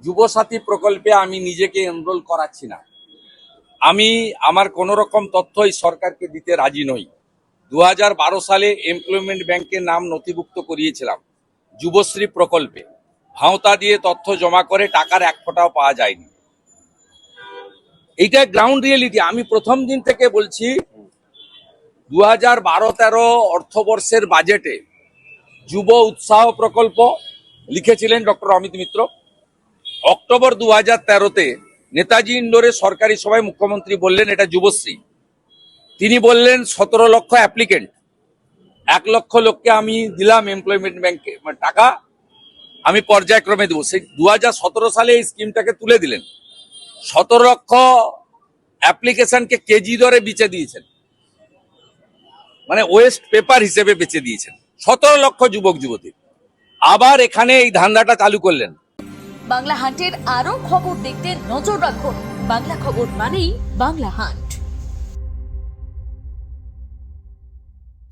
যুবসাথী প্রকল্পে আমি নিজেকে এনরোল করাচ্ছি না। আমি আমার কোনো রকম তথ্যই সরকারকে দিতে রাজি নই। 2012 সালে এমপ্লয়মেন্ট ব্যাংকের নাম নথিভুক্ত করিয়েছিলাম যুবশ্রী প্রকল্পে। ভাওতা দিয়ে তথ্য জমা করে টাকার এক ফোঁটাও পাওয়া যায়নি। এইটা গ্রাউন্ড রিয়েলিটি। আমি প্রথম দিন থেকে বলছি 2012-13 অর্থবর্ষের বাজেটে যুব উৎসাহ প্রকল্প লিখেছিলেন ডক্টর অমিত মিত্র। অক্টোবর 2013-তে নেতাজি ইন্ডোরে সরকারি সভায় মুখ্যমন্ত্রী বললেন এটা যুবশ্রী। তিনি বললেন 17 লক্ষ অ্যাপ্লিকেন্ট, 1 লক্ষ লোককে আমি দিলাম এমপ্লয়মেন্ট ব্যাংকে টাকা, আমি পর্যায়ক্রমে দেবো। সেই 2017 সালে এই স্কিমটাকে তুলে দিলেন। 17 লক্ষ অ্যাপ্লিকেশনকে কেজি দরে বেচে দিয়েছেন, মানে ওয়েস্ট পেপার হিসেবে বেচে দিয়েছেন 17 লক্ষ যুবক যুবতী। আবার এখানে এই ধান্দাটা চালু করলেন। বাংলা হাটের আরো খবর দেখতে নজর রাখুন। বাংলা খবর মানেই বাংলা হাট।